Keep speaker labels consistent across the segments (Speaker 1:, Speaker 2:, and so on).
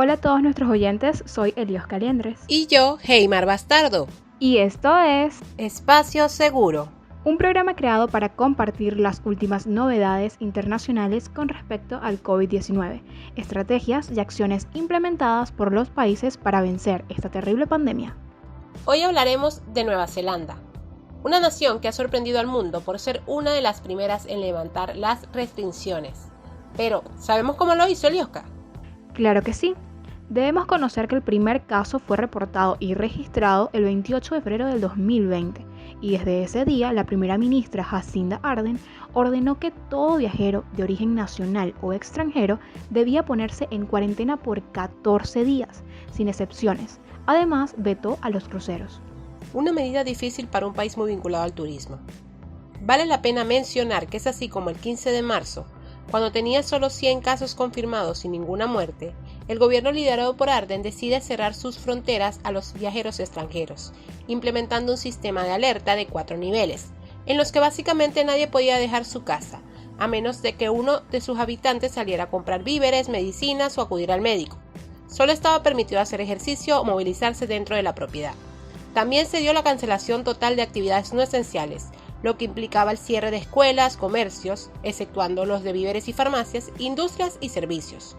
Speaker 1: Hola a todos nuestros oyentes, soy Elios Caliendres.
Speaker 2: Y yo, Heimar Bastardo.
Speaker 1: Y esto es
Speaker 2: Espacio Seguro,
Speaker 1: un programa creado para compartir las últimas novedades internacionales con respecto al COVID-19, estrategias y acciones implementadas por los países para vencer esta terrible pandemia.
Speaker 2: Hoy hablaremos de Nueva Zelanda, una nación que ha sorprendido al mundo por ser una de las primeras en levantar las restricciones. Pero, ¿sabemos cómo lo hizo Elioska?
Speaker 1: Claro que sí. Debemos conocer que el primer caso fue reportado y registrado el 28 de febrero del 2020 y desde ese día la primera ministra Jacinda Ardern ordenó que todo viajero de origen nacional o extranjero debía ponerse en cuarentena por 14 días, sin excepciones. Además, vetó a los cruceros.
Speaker 2: Una medida difícil para un país muy vinculado al turismo. Vale la pena mencionar que es así como el 15 de marzo, cuando tenía solo 100 casos confirmados y ninguna muerte, el gobierno liderado por Ardern decide cerrar sus fronteras a los viajeros extranjeros, implementando un sistema de alerta de 4 niveles, en los que básicamente nadie podía dejar su casa, a menos de que uno de sus habitantes saliera a comprar víveres, medicinas o acudir al médico. Solo estaba permitido hacer ejercicio o movilizarse dentro de la propiedad. También se dio la cancelación total de actividades no esenciales, lo que implicaba el cierre de escuelas, comercios, exceptuando los de víveres y farmacias, industrias y servicios.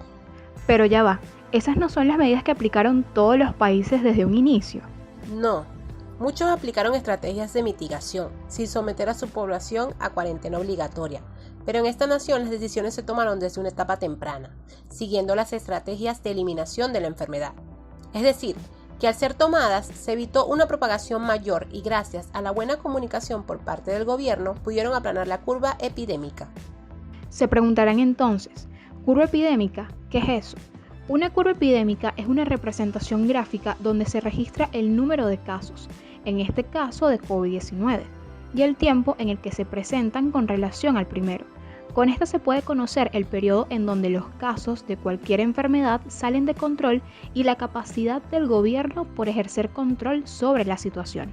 Speaker 1: Pero ya va, esas no son las medidas que aplicaron todos los países desde un inicio.
Speaker 2: No, muchos aplicaron estrategias de mitigación, sin someter a su población a cuarentena obligatoria, pero en esta nación las decisiones se tomaron desde una etapa temprana, siguiendo las estrategias de eliminación de la enfermedad. Es decir, que al ser tomadas se evitó una propagación mayor y gracias a la buena comunicación por parte del gobierno pudieron aplanar la curva epidémica.
Speaker 1: Se preguntarán entonces, ¿curva epidémica? ¿Qué es eso? Una curva epidémica es una representación gráfica donde se registra el número de casos, en este caso de COVID-19, y el tiempo en el que se presentan con relación al primero. Con esto se puede conocer el periodo en donde los casos de cualquier enfermedad salen de control y la capacidad del gobierno por ejercer control sobre la situación.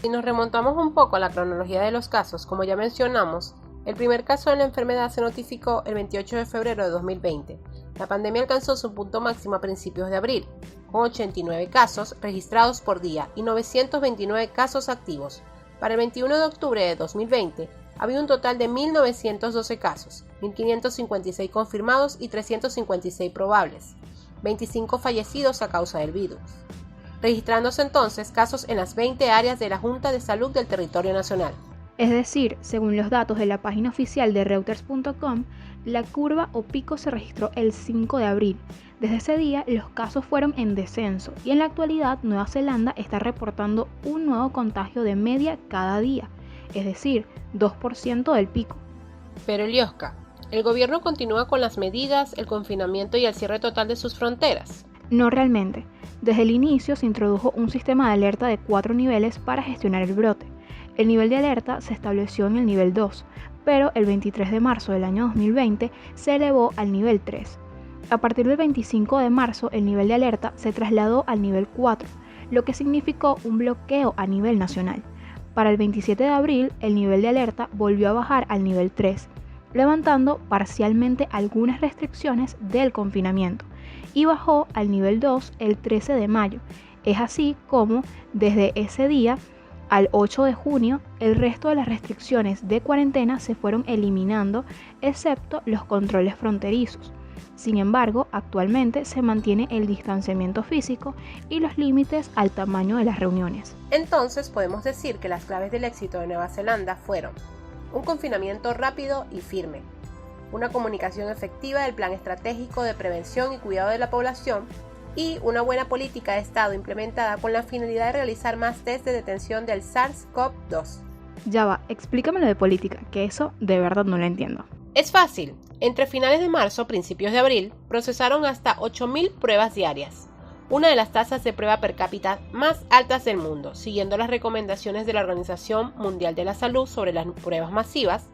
Speaker 2: Si nos remontamos un poco a la cronología de los casos, como ya mencionamos, el primer caso de la enfermedad se notificó el 28 de febrero de 2020. La pandemia alcanzó su punto máximo a principios de abril, con 89 casos registrados por día y 929 casos activos. Para el 21 de octubre de 2020, había un total de 1.912 casos, 1.556 confirmados y 356 probables, 25 fallecidos a causa del virus, registrándose entonces casos en las 20 áreas de la Junta de Salud del territorio nacional.
Speaker 1: Es decir, según los datos de la página oficial de Reuters.com, la curva o pico se registró el 5 de abril. Desde ese día, los casos fueron en descenso y en la actualidad Nueva Zelanda está reportando un nuevo contagio de media cada día, es decir, 2% del pico.
Speaker 2: Pero Elioska, ¿el gobierno continúa con las medidas, el confinamiento y el cierre total de sus fronteras?
Speaker 1: No realmente. Desde el inicio se introdujo un sistema de alerta de 4 niveles para gestionar el brote. El nivel de alerta se estableció en el nivel 2, pero el 23 de marzo del año 2020 se elevó al nivel 3. A partir del 25 de marzo el nivel de alerta se trasladó al nivel 4, lo que significó un bloqueo a nivel nacional. Para el 27 de abril, el nivel de alerta volvió a bajar al nivel 3, levantando parcialmente algunas restricciones del confinamiento, y bajó al nivel 2 el 13 de mayo. Es así como, desde ese día al 8 de junio, el resto de las restricciones de cuarentena se fueron eliminando, excepto los controles fronterizos. Sin embargo, actualmente se mantiene el distanciamiento físico y los límites al tamaño de las reuniones.
Speaker 2: Entonces podemos decir que las claves del éxito de Nueva Zelanda fueron un confinamiento rápido y firme, una comunicación efectiva del plan estratégico de prevención y cuidado de la población y una buena política de Estado implementada con la finalidad de realizar más test de detención del SARS-CoV-2.
Speaker 1: Ya va, explícame lo de política, que eso de verdad no lo entiendo.
Speaker 2: Es fácil. Entre finales de marzo y principios de abril, procesaron hasta 8.000 pruebas diarias, una de las tasas de prueba per cápita más altas del mundo, siguiendo las recomendaciones de la Organización Mundial de la Salud sobre las pruebas masivas.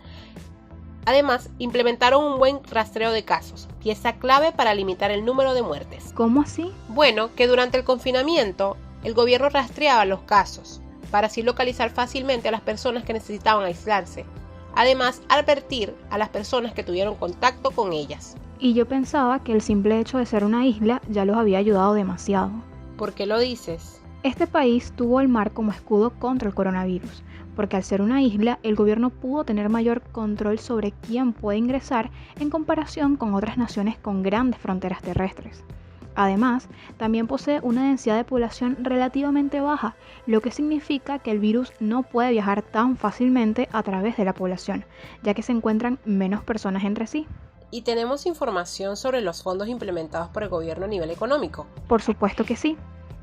Speaker 2: Además, implementaron un buen rastreo de casos, pieza clave para limitar el número de muertes.
Speaker 1: ¿Cómo así?
Speaker 2: Bueno, que durante el confinamiento, el gobierno rastreaba los casos, para así localizar fácilmente a las personas que necesitaban aislarse. Además, advertir a las personas que tuvieron contacto con ellas.
Speaker 1: Y yo pensaba que el simple hecho de ser una isla ya los había ayudado demasiado.
Speaker 2: ¿Por qué lo dices?
Speaker 1: Este país tuvo el mar como escudo contra el coronavirus, porque al ser una isla, el gobierno pudo tener mayor control sobre quién puede ingresar en comparación con otras naciones con grandes fronteras terrestres. Además, también posee una densidad de población relativamente baja, lo que significa que el virus no puede viajar tan fácilmente a través de la población, ya que se encuentran menos personas entre sí.
Speaker 2: ¿Y tenemos información sobre los fondos implementados por el gobierno a nivel económico?
Speaker 1: Por supuesto que sí.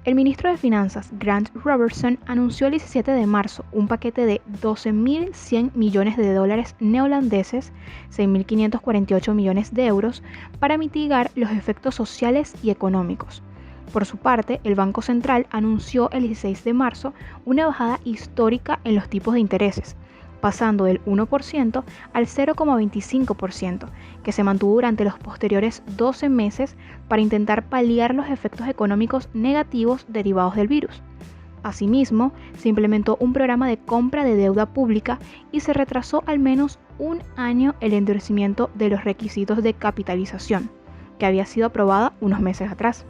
Speaker 1: El ministro de Finanzas, Grant Robertson, anunció el 17 de marzo un paquete de 12.100 millones de dólares neozelandeses, 6.548 millones de euros, para mitigar los efectos sociales y económicos. Por su parte, el Banco Central anunció el 16 de marzo una bajada histórica en los tipos de intereses, pasando del 1% al 0,25%, que se mantuvo durante los posteriores 12 meses para intentar paliar los efectos económicos negativos derivados del virus. Asimismo, se implementó un programa de compra de deuda pública y se retrasó al menos un año el endurecimiento de los requisitos de capitalización, que había sido aprobada unos meses atrás.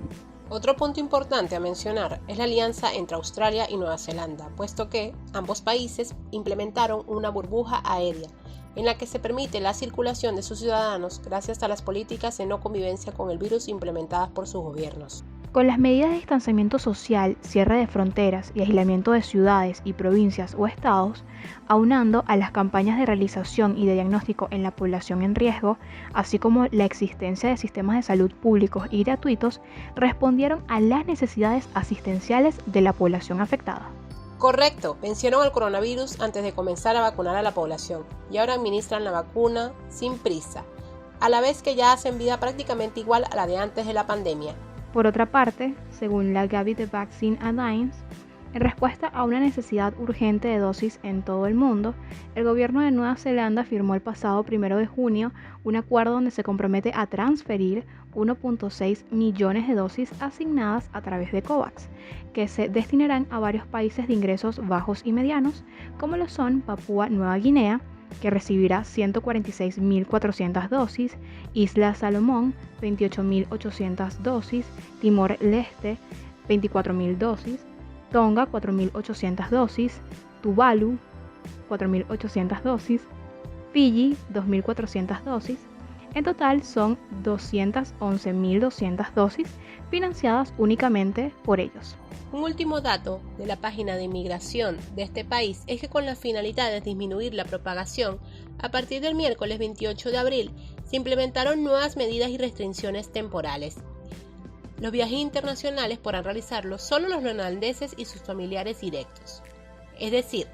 Speaker 2: Otro punto importante a mencionar es la alianza entre Australia y Nueva Zelanda, puesto que ambos países implementaron una burbuja aérea en la que se permite la circulación de sus ciudadanos gracias a las políticas de no convivencia con el virus implementadas por sus gobiernos.
Speaker 1: Con las medidas de distanciamiento social, cierre de fronteras y aislamiento de ciudades y provincias o estados, aunando a las campañas de realización y de diagnóstico en la población en riesgo, así como la existencia de sistemas de salud públicos y gratuitos, respondieron a las necesidades asistenciales de la población afectada.
Speaker 2: Correcto, vencieron el coronavirus antes de comenzar a vacunar a la población y ahora administran la vacuna sin prisa, a la vez que ya hacen vida prácticamente igual a la de antes de la pandemia.
Speaker 1: Por otra parte, según la Gavi The Vaccine Alliance, en respuesta a una necesidad urgente de dosis en todo el mundo, el gobierno de Nueva Zelanda firmó el pasado 1 de junio un acuerdo donde se compromete a transferir 1.6 millones de dosis asignadas a través de COVAX, que se destinarán a varios países de ingresos bajos y medianos, como lo son Papúa Nueva Guinea, que recibirá 146.400 dosis, Isla Salomón, 28.800 dosis, Timor-Leste, 24.000 dosis, Tonga, 4.800 dosis, Tuvalu, 4.800 dosis, Fiji, 2.400 dosis. En total son 211.200 dosis financiadas únicamente por ellos.
Speaker 2: Un último dato de la página de inmigración de este país es que con la finalidad de disminuir la propagación, a partir del miércoles 28 de abril se implementaron nuevas medidas y restricciones temporales. Los viajes internacionales podrán realizarlos solo los neozelandeses y sus familiares directos. Es decir,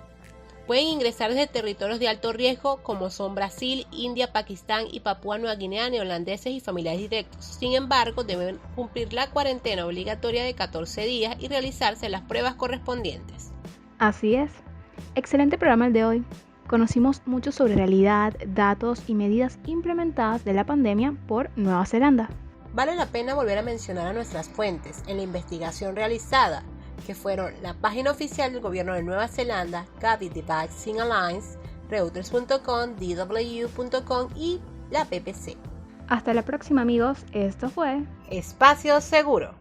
Speaker 2: pueden ingresar desde territorios de alto riesgo como son Brasil, India, Pakistán y Papúa Nueva Guinea neozelandeses y familiares directos. Sin embargo, deben cumplir la cuarentena obligatoria de 14 días y realizarse las pruebas correspondientes.
Speaker 1: Así es. Excelente programa el de hoy. Conocimos mucho sobre realidad, datos y medidas implementadas de la pandemia por Nueva Zelanda.
Speaker 2: Vale la pena volver a mencionar a nuestras fuentes en la investigación realizada, que fueron la página oficial del gobierno de Nueva Zelanda, Gavi The Vaccine Alliance, Reuters.com, DW.com y la BBC.
Speaker 1: Hasta la próxima, amigos. Esto fue
Speaker 2: Espacio Seguro.